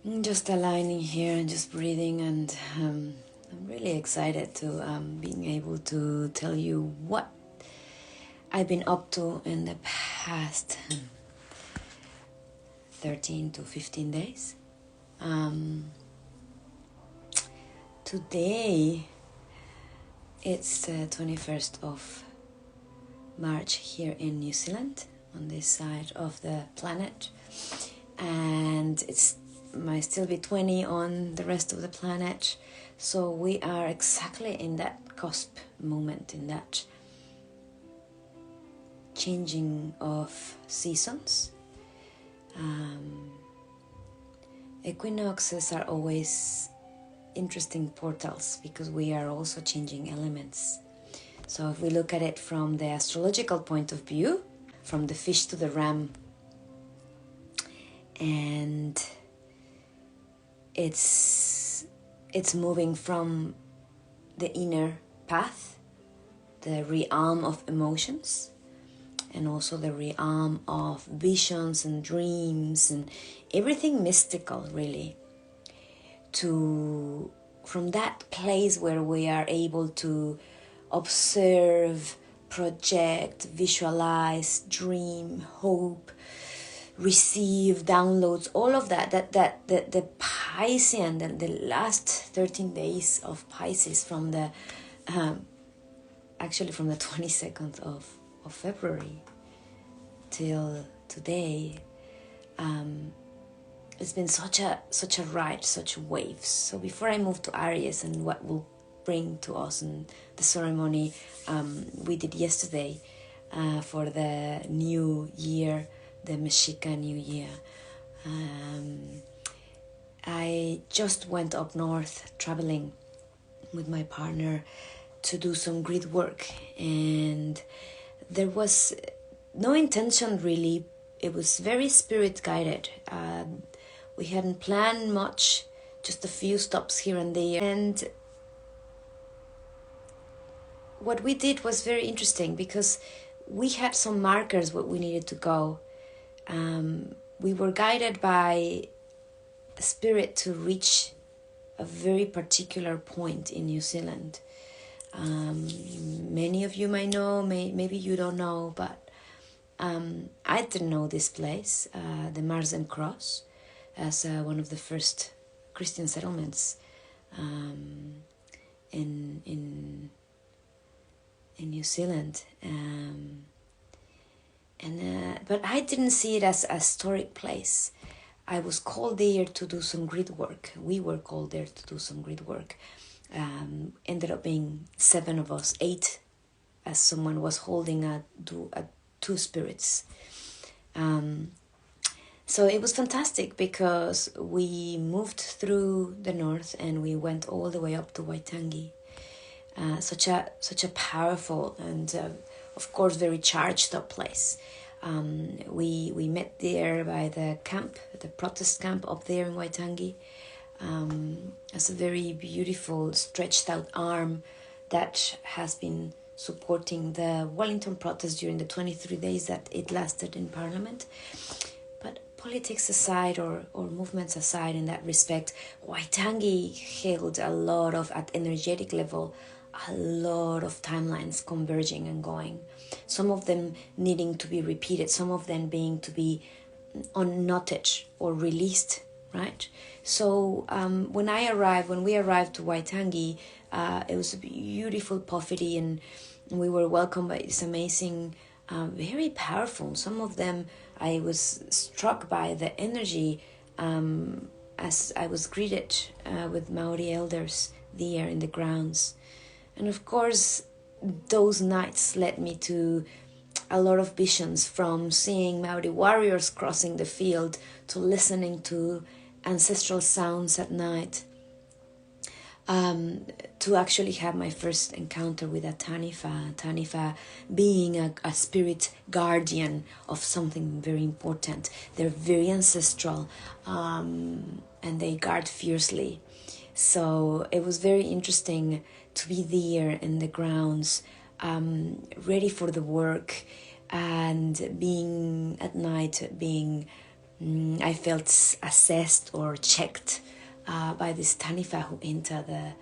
Just aligning here and just breathing, and I'm really excited to being able to tell you what I've been up to in the past 13 to 15 days. Today it's the 21st of March here in New Zealand, on this side of the planet, and it's might still be 20 on the rest of the planet. So we are exactly in that cusp moment, in that changing of seasons. Equinoxes are always interesting portals because we are also changing elements. So if we look at it from the astrological point of view, from the fish to the ram, and it's moving from the inner path, the realm of emotions, and also the realm of visions and dreams and everything mystical, really, to from that place where we are able to observe, project, visualize, dream, hope, receive, downloads, all of that the Piscean, the last 13 days of Pisces, from the actually from the 22nd of February till today, it's been such a ride, such waves. So before I move to Aries and what will bring to us and the ceremony we did yesterday for the new year, the Mixteca New Year, I just went up north traveling with my partner to do some grid work, and there was no intention really. It was very spirit guided. We hadn't planned much, just a few stops here and there, and what we did was very interesting because we had some markers where we needed to go. We were guided by spirit to reach a very particular point in New Zealand. Many of you might know, maybe you don't know, but I didn't know this place, the Mars and Cross, as one of the first Christian settlements in New Zealand. But I didn't see it as a historic place. I was called there to do some grid work. We were called there to do some grid work. Ended up being 7 of us, 8, as someone was holding two spirits. So it was fantastic because we moved through the north and we went all the way up to Waitangi. Such a powerful and of course very charged up place. We met there by the camp, the protest camp up there in Waitangi, as a very beautiful stretched out arm that has been supporting the Wellington protest during the 23 days that it lasted in Parliament. But politics aside, or movements aside, in that respect, Waitangi held a lot of, at energetic level, a lot of timelines converging and going. Some of them needing to be repeated, some of them being to be unknotted or released, right? So when we arrived to Waitangi, it was a beautiful Pofidi, and we were welcomed by this amazing, very powerful. Some of them I was struck by the energy as I was greeted with Maori elders there in the grounds. And of course, those nights led me to a lot of visions, from seeing Maori warriors crossing the field to listening to ancestral sounds at night, to actually have my first encounter with a Taniwha being a spirit guardian of something very important. They're very ancestral, and they guard fiercely. So it was very interesting to be there in the grounds, ready for the work, and being at night, being I felt assessed or checked by this Tanifa who entered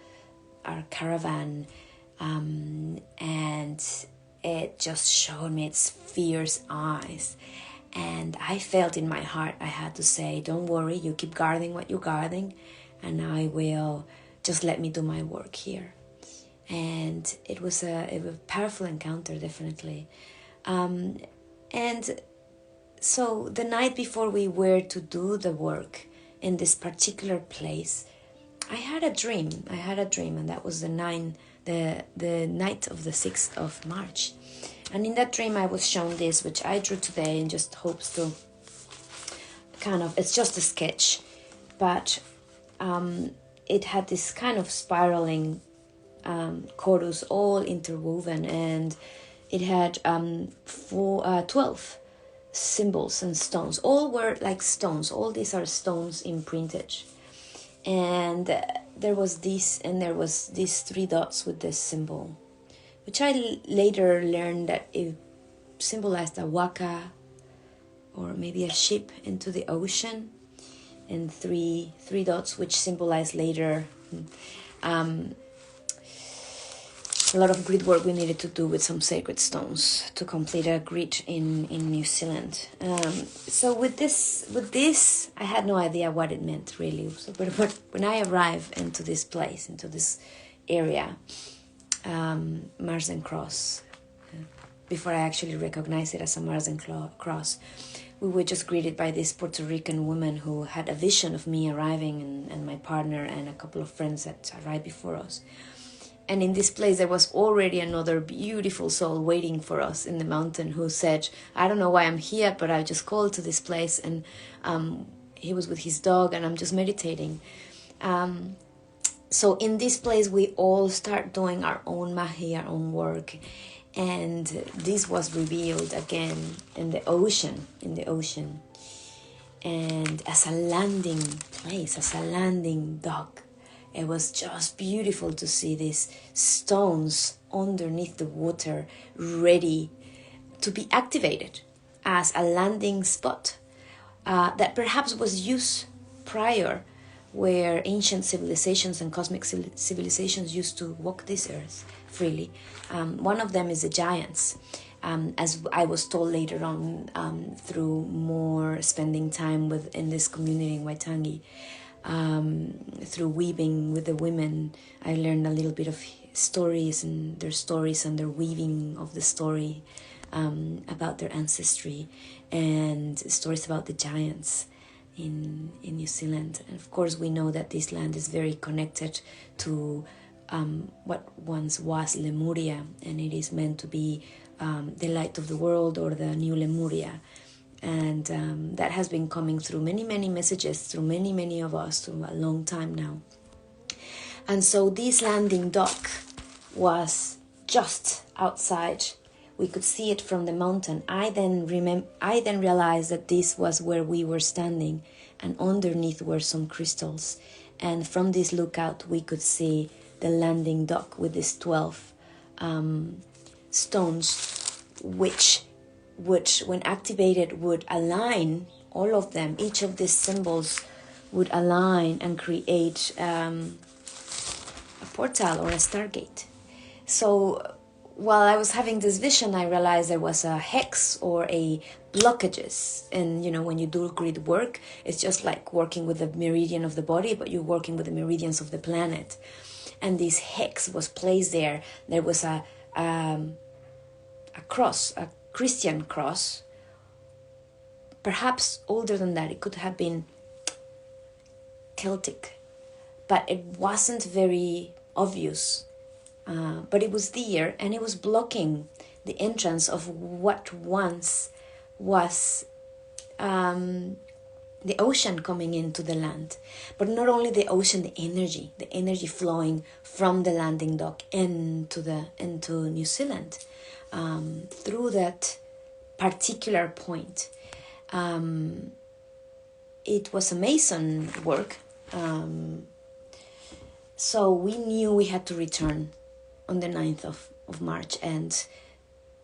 our caravan, and it just showed me its fierce eyes. And I felt in my heart I had to say, don't worry, you keep guarding what you're guarding, and I will just let me do my work here. And it was a powerful encounter, definitely. And so the night before we were to do the work in this particular place, I had a dream, and that was the night of the 6th of March. And in that dream I was shown this, which I drew today in just hopes to it's just a sketch, but it had this kind of spiraling chorus all interwoven, and it had 12 symbols and stones. All were like stones. All these are stones imprinted. And there was this, and there was these 3 dots with this symbol, which I later learned that it symbolized a waka, or maybe a ship into the ocean, and three dots, which symbolize later a lot of gridwork we needed to do with some sacred stones to complete a grid in New Zealand. So with this, I had no idea what it meant really. So, but when I arrived into this place, into this area, Mars and Cross, before I actually recognized it as a Mars and Cross, we were just greeted by this Puerto Rican woman who had a vision of me arriving, and my partner and a couple of friends that arrived before us. And in this place, there was already another beautiful soul waiting for us in the mountain who said, I don't know why I'm here, but I just called to this place. And he was with his dog, and I'm just meditating. So in this place, we all start doing our own mahi, our own work. And this was revealed again in the ocean. And as a landing place, as a landing dock. It was just beautiful to see these stones underneath the water ready to be activated as a landing spot that perhaps was used prior, where ancient civilizations and cosmic civilizations used to walk this earth freely. One of them is the giants. As I was told later on through more spending time in this community in Waitangi. Through weaving with the women, I learned a little bit of stories and their weaving of the story about their ancestry, and stories about the giants in New Zealand. And of course we know that this land is very connected to what once was Lemuria, and it is meant to be the light of the world, or the new Lemuria. And that has been coming through many, many messages, through many, many of us, through a long time now. And so this landing dock was just outside. We could see it from the mountain. I then realized that this was where we were standing, and underneath were some crystals. And from this lookout, we could see the landing dock with these 12 stones, which when activated would align, all of them, each of these symbols would align and create a portal or a stargate. So while I was having this vision, I realized there was a hex or a blockages. And when you do grid work, it's just like working with the meridian of the body, but you're working with the meridians of the planet. And this hex was placed there. There was a cross, a Christian cross, perhaps older than that. It could have been Celtic, but it wasn't very obvious. But it was there, and it was blocking the entrance of what once was the ocean coming into the land. But not only the ocean, the energy flowing from the landing dock into New Zealand. Through that particular point. It was a mason work, so we knew we had to return on the 9th of March, and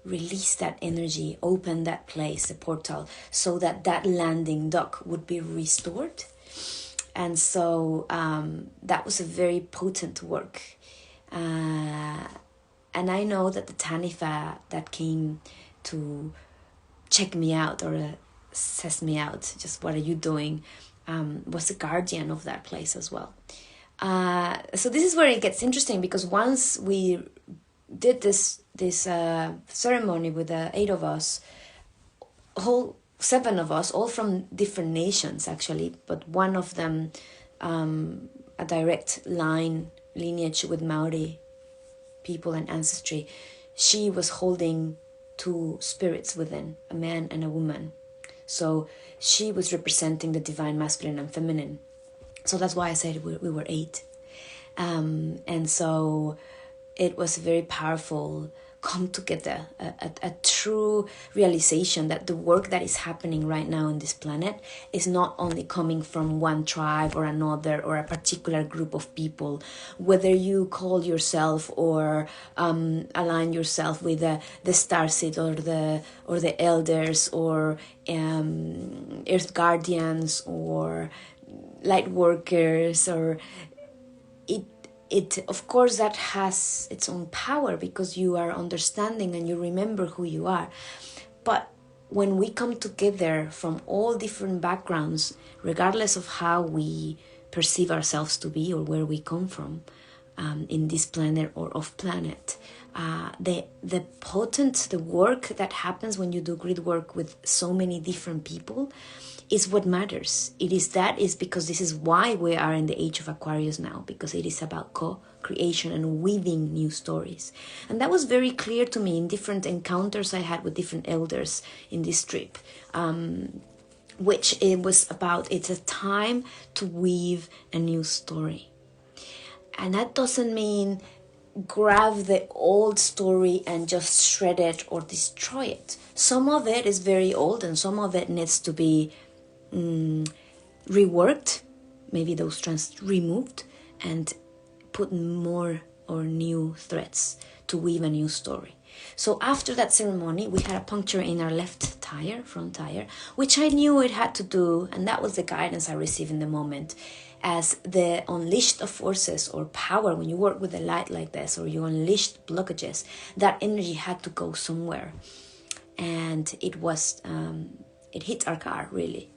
release that energy, open that place, the portal, so that that landing dock would be restored. And so that was a very potent work. And I know that the Tanifa that came to check me out or assess me out, just what are you doing, was the guardian of that place as well. So this is where it gets interesting, because once we did this ceremony with the 8 of us, whole 7 of us, all from different nations actually, but one of them a direct lineage with Maori people and ancestry. She was holding 2 spirits within, a man and a woman. So she was representing the divine masculine and feminine. So that's why I said we were 8. And so it was a very powerful come together, a true realization that the work that is happening right now on this planet is not only coming from one tribe or another or a particular group of people, whether you call yourself or align yourself with the starseed or the elders or earth guardians or light workers, or it of course that has its own power because you are understanding and you remember who you are. But when we come together from all different backgrounds, regardless of how we perceive ourselves to be or where we come from, in this planet or off planet, the work that happens when you do grid work with so many different people is what matters. It is because this is why we are in the age of Aquarius now, because it is about co-creation and weaving new stories. And that was very clear to me in different encounters I had with different elders in this trip, which it was about, it's a time to weave a new story. And that doesn't mean grab the old story and just shred it or destroy it. Some of it is very old and some of it needs to be reworked, maybe those strands removed, and put more or new threads to weave a new story. So after that ceremony, we had a puncture in our left tire, front tire, which I knew it had to do, and that was the guidance I received in the moment, as the unleashed of forces or power. When you work with the light like this, or you unleashed blockages, that energy had to go somewhere. And it was, it hit our car really.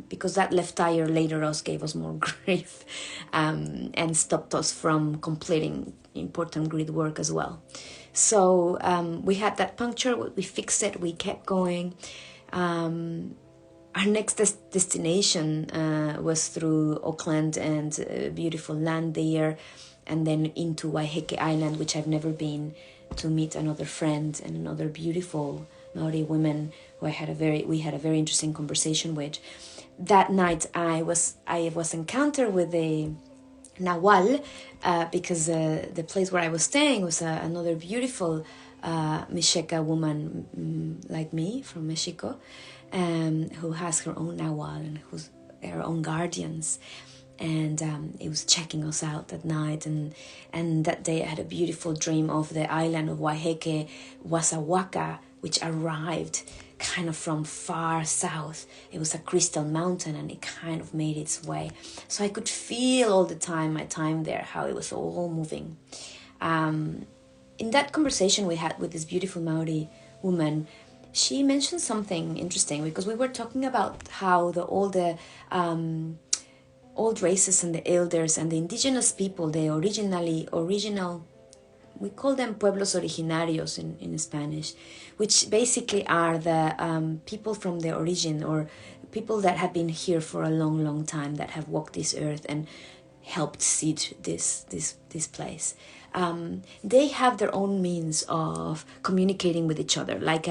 Because that left tire later gave us more grief and stopped us from completing important grid work as well. So we had that puncture, we fixed it, we kept going. Our next destination was through Auckland and beautiful land there, and then into Waiheke Island, which I've never been, to meet another friend and another beautiful Maori women who we had a very interesting conversation with. That night I was encountered with a Nawal because the place where I was staying was another beautiful Mixteca woman like me from Mexico, who has her own Nawal and who's her own guardians. And it was checking us out that night, and that day I had a beautiful dream of the island of Waiheke Wasawaka, which arrived kind of from far south. It was a crystal mountain and it kind of made its way. So I could feel all the time, my time there, how it was all moving. In that conversation we had with this beautiful Maori woman, she mentioned something interesting, because we were talking about how all the old races and the elders and the indigenous people, the original, we call them pueblos originarios in Spanish, which basically are the people from the origin, or people that have been here for a long, long time, that have walked this earth and helped seed this place. They have their own means of communicating with each other, like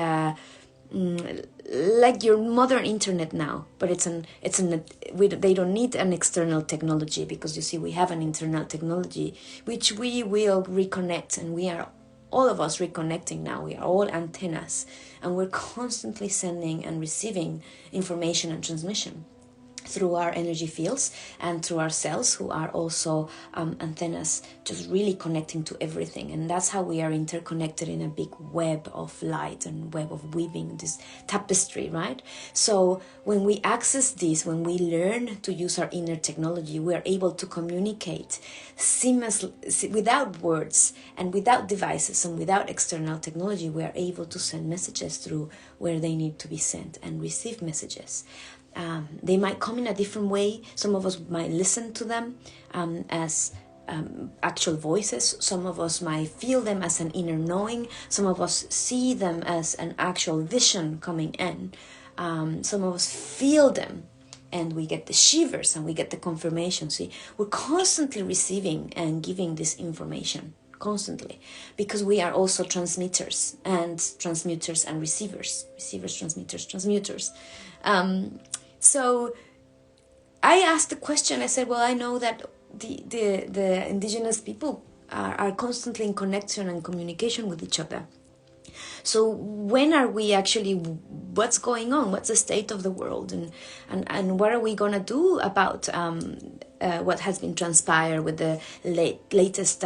your modern internet now, but they don't need an external technology, because you see we have an internal technology which we will reconnect, and we are all of us reconnecting now. We are all antennas and we're constantly sending and receiving information and transmission. through our energy fields and through our cells, who are also antennas, just really connecting to everything. And that's how we are interconnected in a big web of light and web of weaving, this tapestry, right? So when we access this, when we learn to use our inner technology, we are able to communicate seamlessly, without words and without devices and without external technology. We are able to send messages through where they need to be sent and receive messages. They might come in a different way. Some of us might listen to them as actual voices. Some of us might feel them as an inner knowing. Some of us see them as an actual vision coming in. Some of us feel them and we get the shivers and we get the confirmation. See, we're constantly receiving and giving this information, constantly, because we are also transmitters and receivers, transmuters. So I asked the question, I said, well, I know that the indigenous people are constantly in connection and communication with each other. So when are we actually, what's going on? What's the state of the world? And what are we going to do about what has been transpired with the latest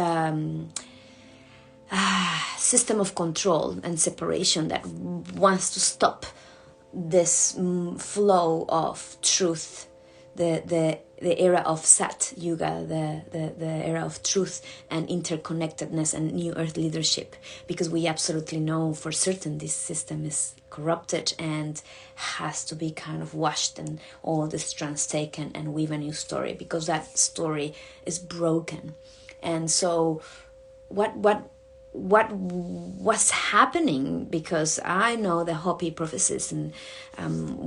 system of control and separation that wants to stop this flow of truth, the era of Sat Yuga, the era of truth and interconnectedness and new earth leadership, because we absolutely know for certain this system is corrupted and has to be kind of washed and all the strands taken and weave a new story, because that story is broken. And so what's happening, because I know the Hopi prophecies and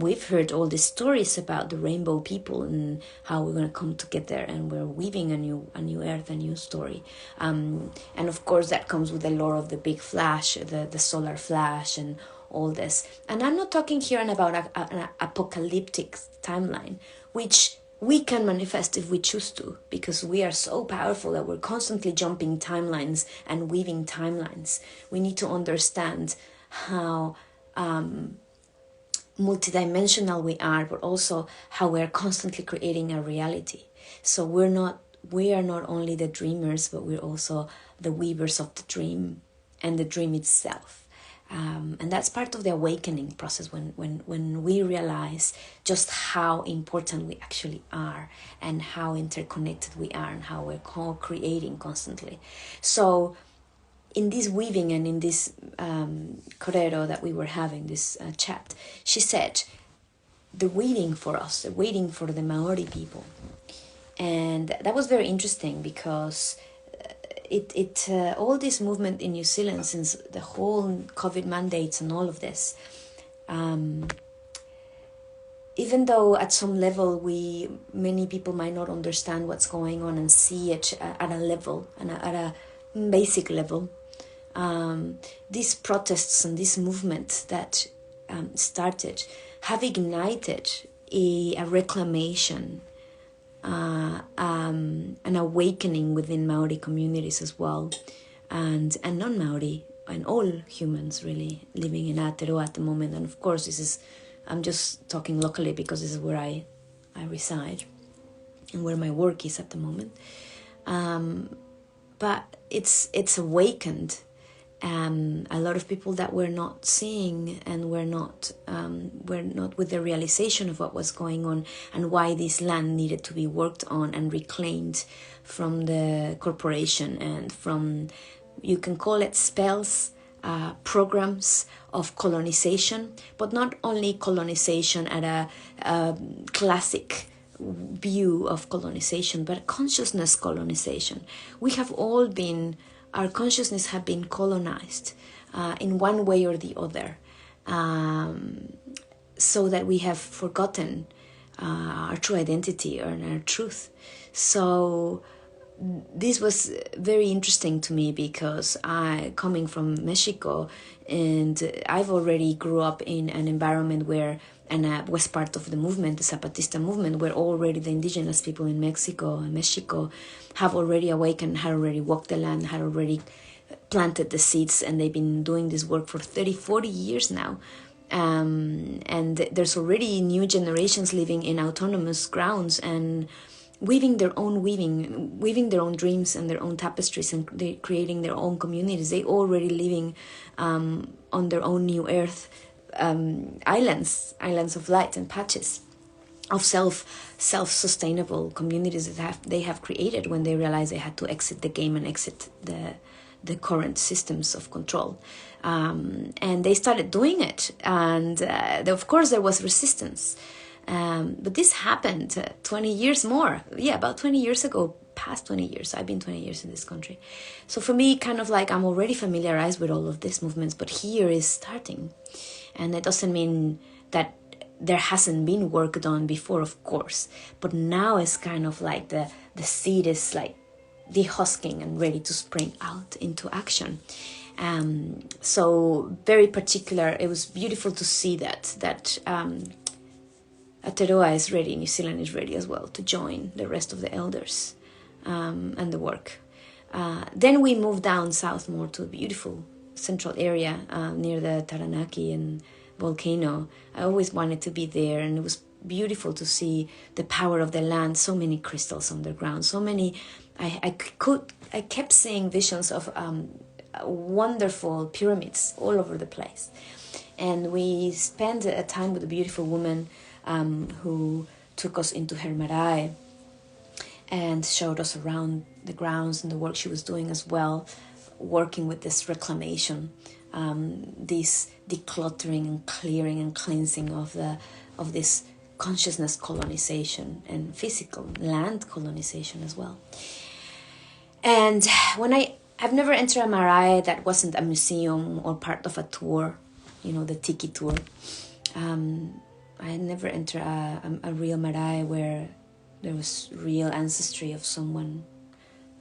we've heard all these stories about the rainbow people and how we're going to come together and we're weaving a new earth, a new story, and of course that comes with the lore of the big flash, the solar flash and all this. And I'm not talking here about an apocalyptic timeline, which we can manifest if we choose to, because we are so powerful that we're constantly jumping timelines and weaving timelines. We need to understand how multidimensional we are, but also how we're constantly creating a reality. So we are not only the dreamers, but we're also the weavers of the dream and the dream itself. And that's part of the awakening process, when we realize just how important we actually are and how interconnected we are and how we're co-creating constantly. So in this weaving and in this corero that we were having, this chat, she said, the waiting for us, the waiting for the Maori people. And that was very interesting, because it all this movement in New Zealand, since the whole COVID mandates and all of this, even though at some level many people might not understand what's going on and see it at a level and at a basic level, these protests and this movement that started have ignited a reclamation, an awakening within Maori communities as well, and non-Maori and all humans really living in Aotearoa at the moment. And of course I'm just talking locally because this is where I reside and where my work is at the moment. But it's awakened a lot of people that were not seeing and were not with the realization of what was going on and why this land needed to be worked on and reclaimed from the corporation and from, you can call it spells, programs of colonization, but not only colonization at a classic view of colonization, but consciousness colonization. We have all been, our consciousness have been colonized in one way or the other, so that we have forgotten our true identity or our truth. So this was very interesting to me, because I, coming from Mexico, and I've already grew up in an environment where, and I was part of the movement, the Zapatista movement, where already the indigenous people in Mexico have already awakened, had already walked the land, had already planted the seeds, and they've been doing this work for 30, 40 years now. And there's already new generations living in autonomous grounds and weaving their own dreams and their own tapestries, and they creating their own communities. They already living on their own new earth, islands of light and patches of self-sustainable communities that they have created when they realized they had to exit the game and exit the current systems of control. And they started doing it, and of course there was resistance. But this happened 20 years more. Yeah, about 20 years ago, past 20 years. I've been 20 years in this country. So for me, kind of like I'm already familiarized with all of these movements, but here is starting. And it doesn't mean that there hasn't been work done before, of course. But now it's kind of like the seed is like dehusking and ready to spring out into action. So very particular. It was beautiful to see that Aotearoa is ready, New Zealand is ready as well to join the rest of the elders and the work. Then we moved down south more to a beautiful central area near the Taranaki and volcano. I always wanted to be there, and it was beautiful to see the power of the land. So many crystals underground, so many. I kept seeing visions of wonderful pyramids all over the place, and we spent a time with a beautiful woman who took us into her marae and showed us around the grounds and the work she was doing as well, working with this reclamation, this decluttering and clearing and cleansing of this consciousness colonization and physical land colonization as well. And when I've never entered a marae that wasn't a museum or part of a tour, the tiki tour. I had never entered a real marae where there was real ancestry of someone.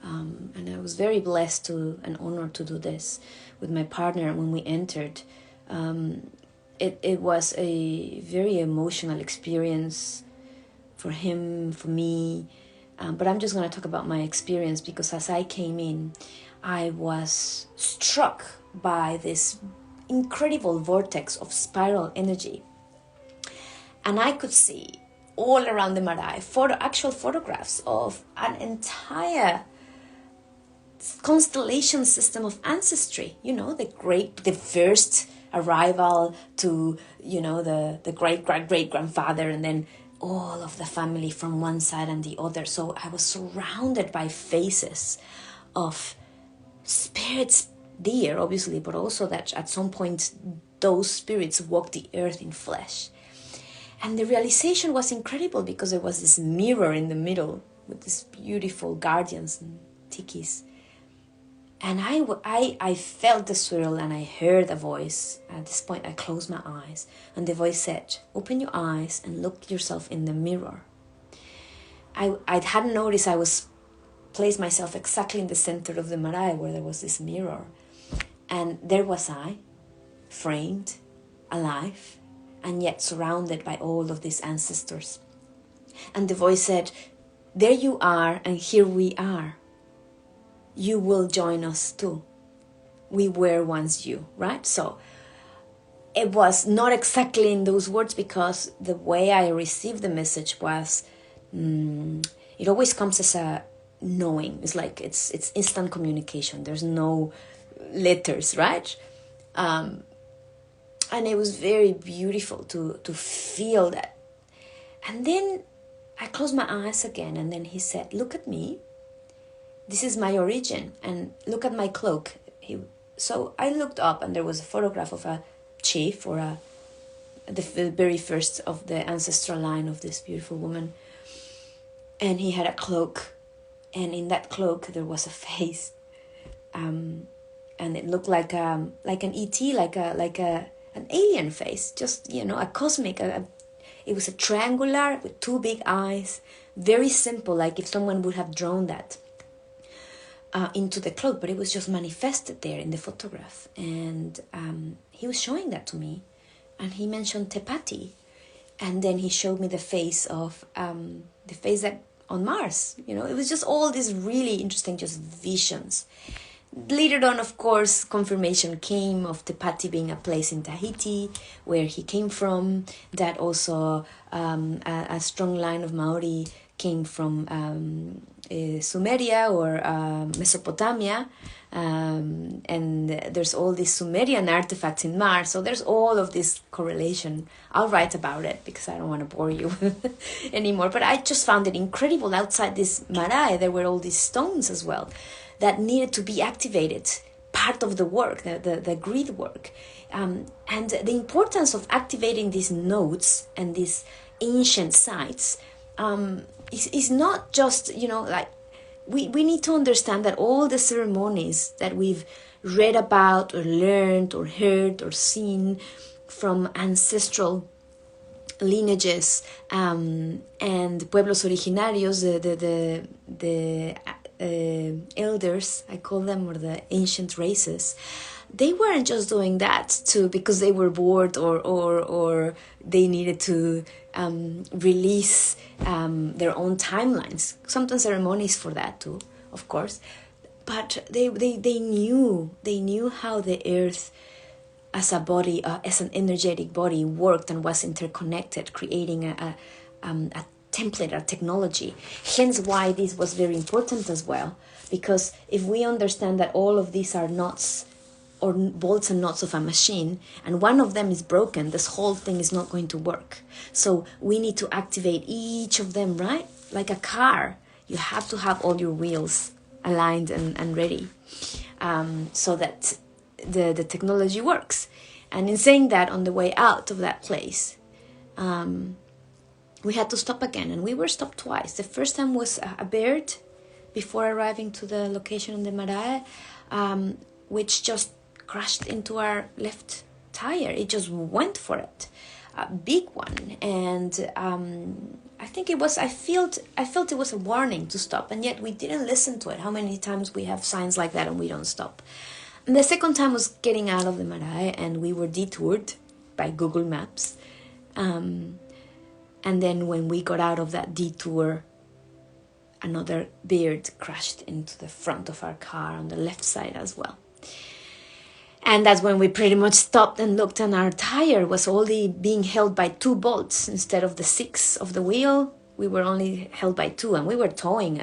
And I was very blessed and honored to do this with my partner. When we entered, it was a very emotional experience for him, for me. But I'm just going to talk about my experience, because as I came in, I was struck by this incredible vortex of spiral energy. And I could see all around the marae actual photographs of an entire constellation system of ancestry. The first arrival to, the great-great-great-grandfather, and then all of the family from one side and the other. So I was surrounded by faces of spirits there, obviously, but also that at some point those spirits walked the earth in flesh. And the realization was incredible, because there was this mirror in the middle with these beautiful guardians and tikis. And I felt the swirl, and I heard a voice. At this point, I closed my eyes, and the voice said, "Open your eyes and look yourself in the mirror." I hadn't noticed I was placed myself exactly in the center of the marae where there was this mirror. And there was I, framed, alive, and yet surrounded by all of these ancestors. And the voice said, "There you are, and here we are. You will join us too. We were once you," right? So it was not exactly in those words, because the way I received the message was, it always comes as a knowing. It's like it's instant communication. There's no letters, right? And it was very beautiful to feel that. And then I closed my eyes again, and then he said, "Look at me. This is my origin, and look at my cloak." So I looked up, and there was a photograph of a chief, or the very first of the ancestral line of this beautiful woman. And he had a cloak, and in that cloak there was a face, and it looked like an ET, like an alien face, just a cosmic. It was a triangular with two big eyes, very simple, like if someone would have drawn that into the cloak, but it was just manifested there in the photograph. And he was showing that to me, and he mentioned Tepati, and then he showed me the face that on Mars. It was just all these really interesting just visions. Later on, of course, confirmation came of Tepati being a place in Tahiti where he came from. That also a strong line of Maori came from Sumeria or Mesopotamia. And there's all these Sumerian artifacts in Mars, so there's all of this correlation. I'll write about it because I don't want to bore you anymore, but I just found it incredible. Outside this marae there were all these stones as well that needed to be activated, part of the work, the grid work. And the importance of activating these nodes and these ancient sites is not just, like, we need to understand that all the ceremonies that we've read about or learned or heard or seen from ancestral lineages and pueblos originarios, the elders, I call them, or the ancient races, they weren't just doing that because they were bored or they needed to release their own timelines. Sometimes ceremonies for that too, of course. But they knew how the earth as a body, as an energetic body, worked and was interconnected, creating a template, a technology. Hence why this was very important as well, because if we understand that all of these are knots or bolts and nuts of a machine, and one of them is broken, this whole thing is not going to work. So we need to activate each of them, right? Like a car, you have to have all your wheels aligned and ready, so that the technology works. And in saying that, on the way out of that place, we had to stop again, and we were stopped twice. The first time was a bird before arriving to the location on the marae, which just crashed into our left tire. It just went for it, a big one, and I felt it was a warning to stop, and yet we didn't listen to it. How many times we have signs like that and we don't stop? And the second time was getting out of the marae, and we were detoured by Google Maps. And then when we got out of that detour, another bird crashed into the front of our car on the left side as well. And that's when we pretty much stopped and looked, and our tire was only being held by 2 bolts instead of the 6 of the wheel. We were only held by 2, and we were towing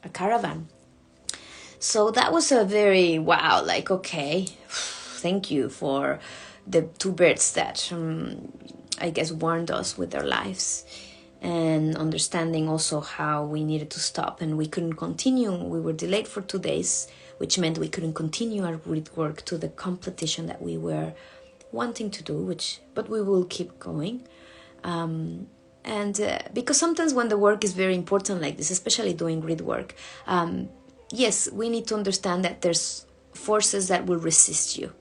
a caravan. So that was a very, wow, like, okay, thank you for the 2 birds that I guess warned us with their lives, and understanding also how we needed to stop and we couldn't continue. We were delayed for 2 days, which meant we couldn't continue our Gridwork to the competition that we were wanting to do, but we will keep going. Because sometimes when the work is very important like this, especially doing Gridwork, yes, we need to understand that there's forces that will resist you.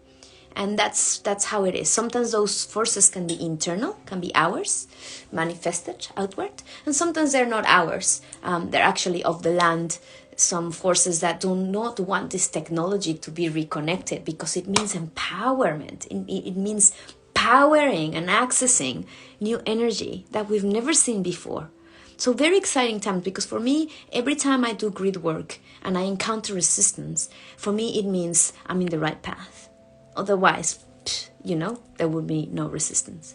And that's how it is. Sometimes those forces can be internal, can be ours, manifested outward. And sometimes they're not ours. They're actually of the land. Some forces that do not want this technology to be reconnected, because it means empowerment. It means powering and accessing new energy that we've never seen before. So very exciting times, because for me, every time I do Gridwork and I encounter resistance, for me it means I'm in the right path. Otherwise, there would be no resistance.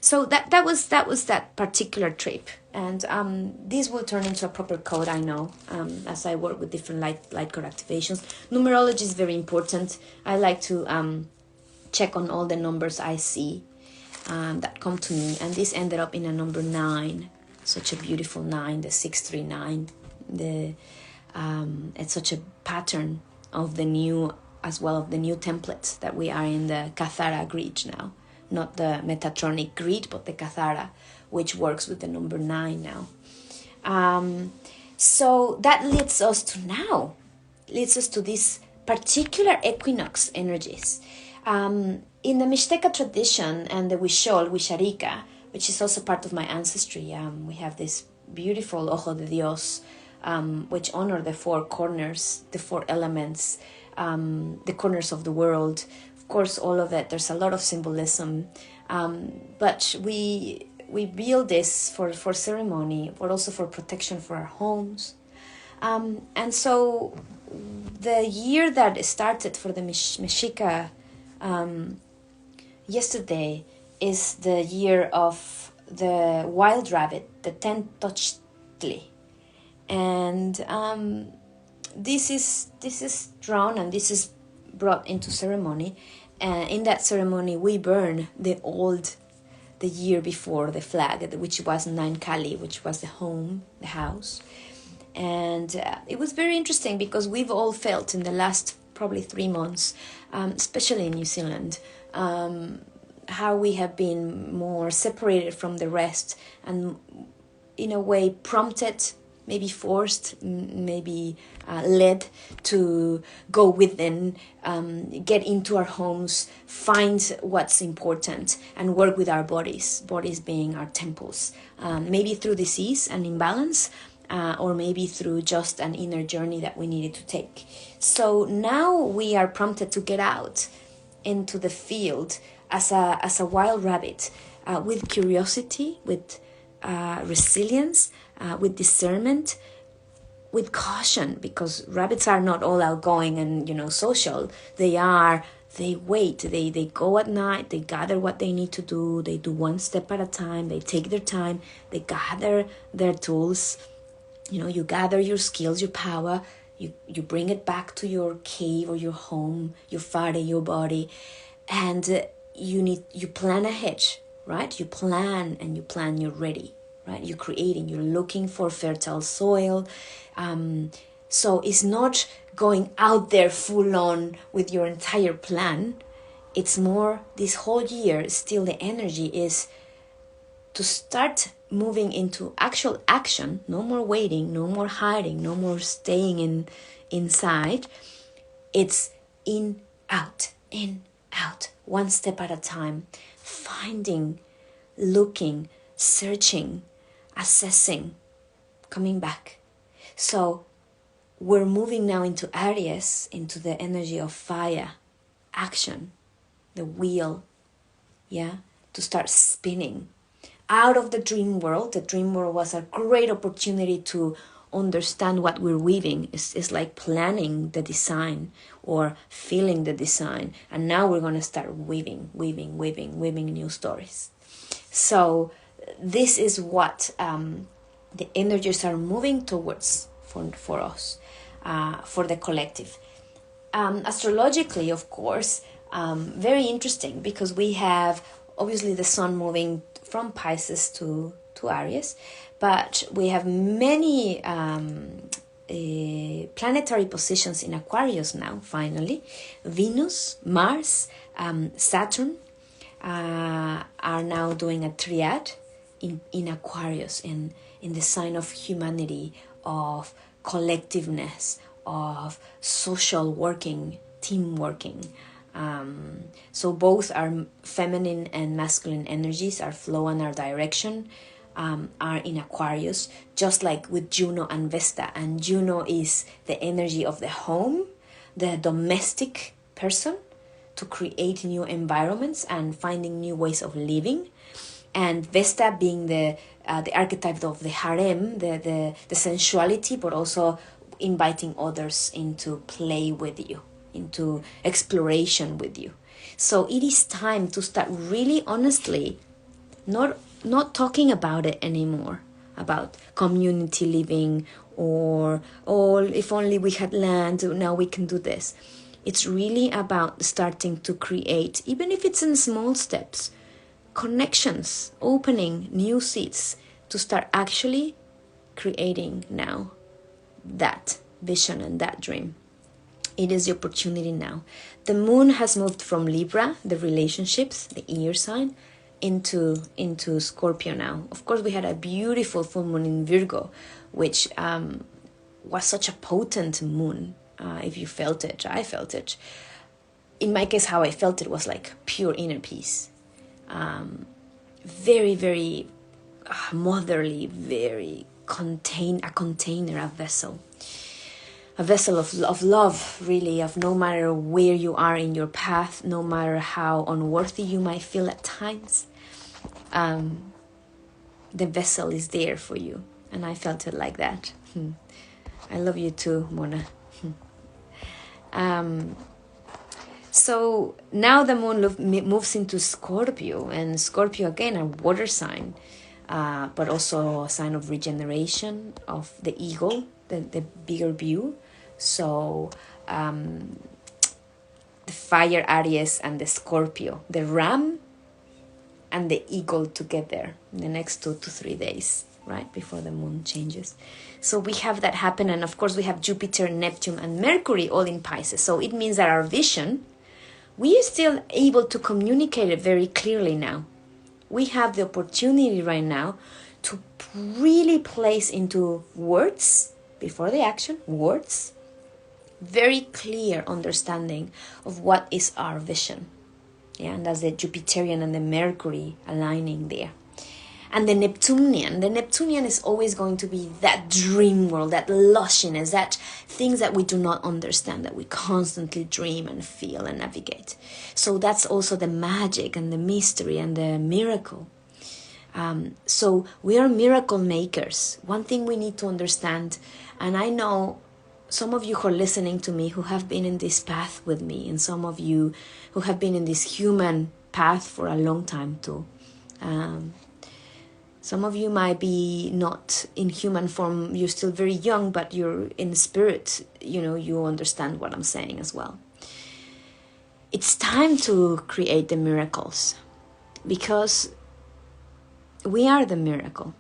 So that was that particular trip, and this will turn into a proper code, I know, as I work with different light code activations. Numerology is very important. I like to check on all the numbers I see that come to me, and this ended up in a number 9, such a beautiful 9, the 639. It's such a pattern of the new, as well of the new templates that we are in the Cathara grid now. Not the Metatronic grid, but the Cathara, which works with the number 9 now. So that leads us to this particular equinox energies. In the Mixteca tradition and the Wisharika, which is also part of my ancestry, we have this beautiful Ojo de Dios, which honor the 4 corners, the 4 elements, the corners of the world. Of course, all of it, there's a lot of symbolism, but we build this for ceremony, but also for protection for our homes. And so the year that started for the Mexica yesterday is the year of the wild rabbit, the Tentochtli. And this is drawn and this is brought into ceremony. And in that ceremony, we burn the year before the flag, which was Nankali, which was the home, the house. And it was very interesting because we've all felt in the last probably 3 months, especially in New Zealand, how we have been more separated from the rest and in a way prompted, maybe forced, maybe led to go within, get into our homes, find what's important and work with our bodies being our temples, maybe through disease and imbalance, or maybe through just an inner journey that we needed to take. So now we are prompted to get out into the field as a wild rabbit, with curiosity, with resilience, with discernment, with caution, because rabbits are not all outgoing and social. They wait, they go at night, they gather what they need to do, they do one step at a time, they take their time, they gather their tools. You gather your skills, your power, you bring it back to your cave or your home, your body, and you plan ahead, right? You plan, you're ready, right? You're creating, you're looking for fertile soil. So it's not going out there full on with your entire plan. It's more this whole year, still the energy is to start moving into actual action. No more waiting, no more hiding, no more staying inside. It's in, out, one step at a time, finding, looking, searching, assessing, coming back. So we're moving now into Aries, into the energy of fire, action, the wheel, to start spinning out of the dream world. The dream world was a great opportunity to understand what we're weaving. It's like planning the design or feeling the design. And now we're going to start weaving new stories. So this is what the energies are moving towards for us, for the collective. Astrologically, of course, very interesting because we have obviously the sun moving from Pisces to Aries, but we have many planetary positions in Aquarius now, finally. Venus, Mars, Saturn are now doing a triad in Aquarius, in the sign of humanity, of collectiveness, of social working, team working. So both our feminine and masculine energies, our flow and our direction, are in Aquarius, just like with Juno and Vesta. And Juno is the energy of the home, the domestic person, to create new environments and finding new ways of living. And Vesta being the archetype of the harem, the sensuality, but also inviting others into play with you, into exploration with you. So it is time to start really honestly, not talking about it anymore, about community living or if only we had land, now we can do this. It's really about starting to create, even if it's in small steps, connections, opening new seeds to start actually creating now that vision and that dream. It is the opportunity now. The moon has moved from Libra, the relationships, the air sign, into Scorpio now. Of course, we had a beautiful full moon in Virgo, which was such a potent moon. If you felt it, I felt it. In my case, how I felt it was like pure inner peace. Very, very motherly, very a container, a vessel of love, really, of no matter where you are in your path, no matter how unworthy you might feel at times, the vessel is there for you. And I felt it like that. I love you too, Mona. So now the moon moves into Scorpio, and Scorpio again a water sign, but also a sign of regeneration of the eagle, the bigger view. So the fire Aries and the Scorpio, the ram and the eagle together in the next 2 to 3 days, right, before the moon changes. So we have that happen, and of course we have Jupiter, Neptune and Mercury all in Pisces. So it means that our vision, we are still able to communicate it very clearly now. We have the opportunity right now to really place into words, before the action, words, very clear understanding of what is our vision. Yeah, and that's the Jupiterian and the Mercury aligning there. And the Neptunian is always going to be that dream world, that lushness, that things that we do not understand, that we constantly dream and feel and navigate. So that's also the magic and the mystery and the miracle. So we are miracle makers. One thing we need to understand, and I know some of you who are listening to me who have been in this path with me, and some of you who have been in this human path for a long time too. Some of you might be not in human form, you're still very young, but you're in spirit, you understand what I'm saying as well. It's time to create the miracles, because we are the miracle.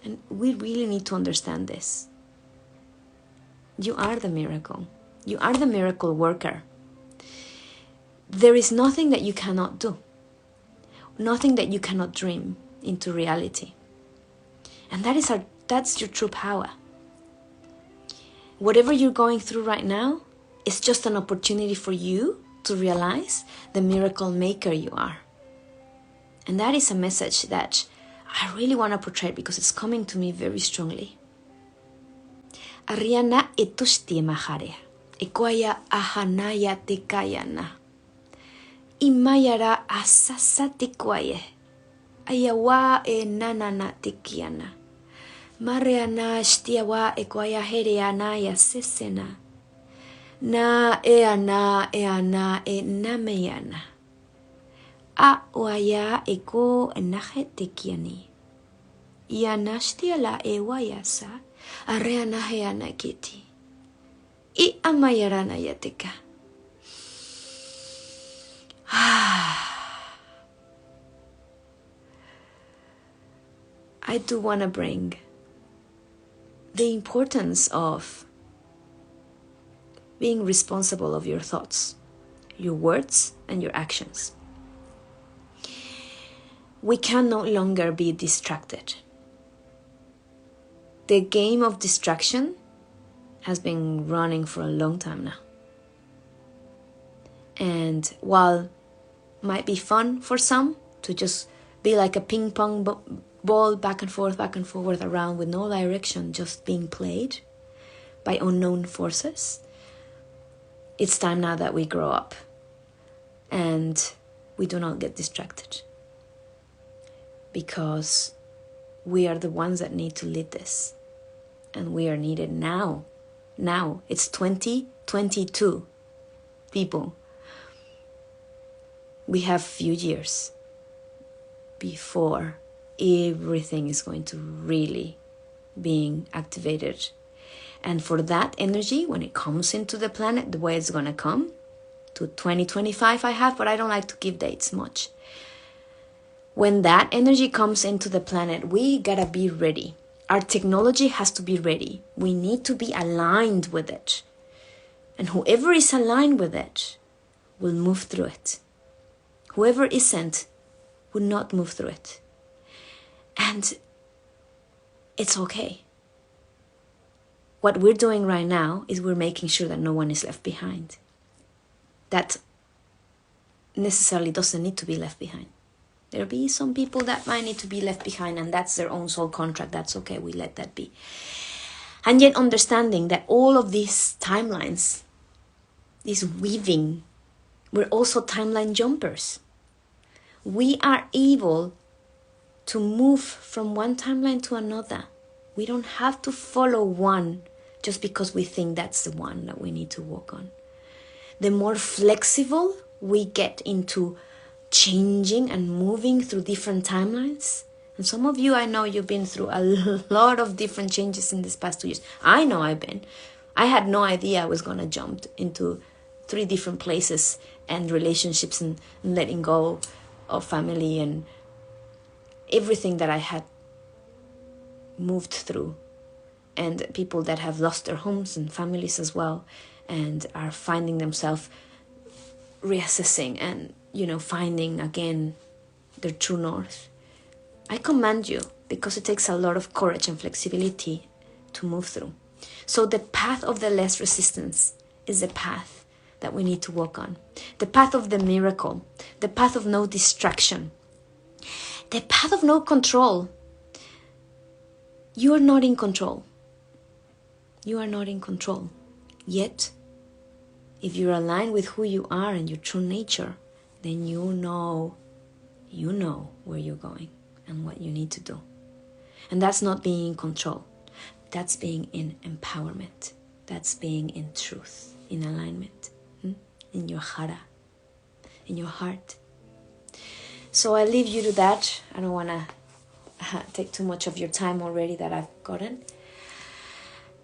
And we really need to understand this. You are the miracle. You are the miracle worker. There is nothing that you cannot do. Nothing that you cannot dream into reality. And that's your true power. Whatever you're going through right now is just an opportunity for you to realize the miracle maker you are. And that is a message that I really want to portray, because it's coming to me very strongly. Ariana etushti mahare, ekwaya ahanaya tekayana, imayara asasa tekwaye, ayawa e nanana tekiana, mareana shtiawa ekwaya hereana ya sesena, na eana e nameyana, a waya eko nahe tekiani, ianashtia la ewayasa, areana heana kiti. I amayarana yateka. I do want to bring the importance of being responsible of your thoughts, your words, and your actions. We can no longer be distracted. The game of distraction has been running for a long time now. And while might be fun for some to just be like a ping pong ball back and forth around with no direction, just being played by unknown forces, it's time now that we grow up and we do not get distracted, because we are the ones that need to lead this, and we are needed now. Now it's 2022, people. We have few years before everything is going to really being activated. And for that energy, when it comes into the planet, the way it's going to come, to 2025 I have, but I don't like to give dates much. When that energy comes into the planet, we gotta be ready. Our technology has to be ready. We need to be aligned with it. And whoever is aligned with it will move through it. Whoever isn't will not move through it. And it's okay. What we're doing right now is we're making sure that no one is left behind. That necessarily doesn't need to be left behind. There'll be some people that might need to be left behind, and that's their own soul contract. That's okay, we let that be. And yet understanding that all of these timelines, this weaving, we're also timeline jumpers. We are able to move from one timeline to another. We don't have to follow one just because we think that's the one that we need to work on. The more flexible we get into changing and moving through different timelines. And some of you, I know you've been through a lot of different changes in this past 2 years. I know I've been. I had no idea I was going to jump into 3 different places and relationships and letting go of family and everything that I had moved through. And people that have lost their homes and families as well and are finding themselves reassessing and, finding again their true north. I commend you, because it takes a lot of courage and flexibility to move through. So the path of the less resistance is the path that we need to walk on. The path of the miracle, the path of no distraction, the path of no control. You are not in control. You are not in control. Yet, if you're aligned with who you are and your true nature, then you know where you're going and what you need to do. And that's not being in control. That's being in empowerment. That's being in truth, in alignment, in your hara, in your heart. So I leave you to that. I don't want to take too much of your time already that I've gotten.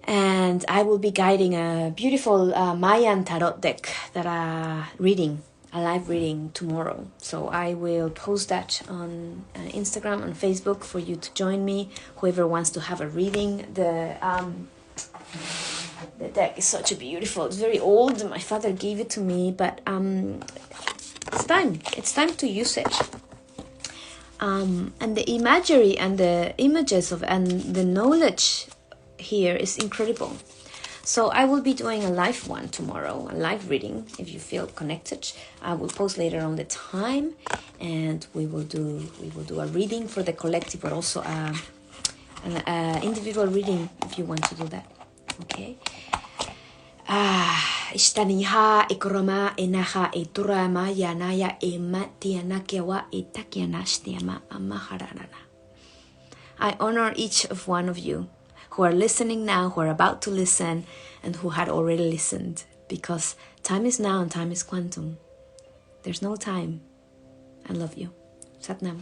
And I will be guiding a beautiful Mayan tarot deck that I'm reading, a live reading tomorrow. So I will post that on Instagram and Facebook for you to join me. Whoever wants to have a reading. The deck is such a beautiful, it's very old. My father gave it to me, but it's time. It's time to use it. And the imagery and the images and the knowledge here is incredible. So I will be doing a live one tomorrow, a live reading. If you feel connected, I will post later on the time, and we will do a reading for the collective, but also an individual reading if you want to do that. Okay. Ishtaniha ikroma enaha iturama yanaya ematianakewa itakianashtiama amaharana. I honor each of one of you who are listening now, who are about to listen, and who had already listened, because time is now and time is quantum. There's no time. I love you. Satnam.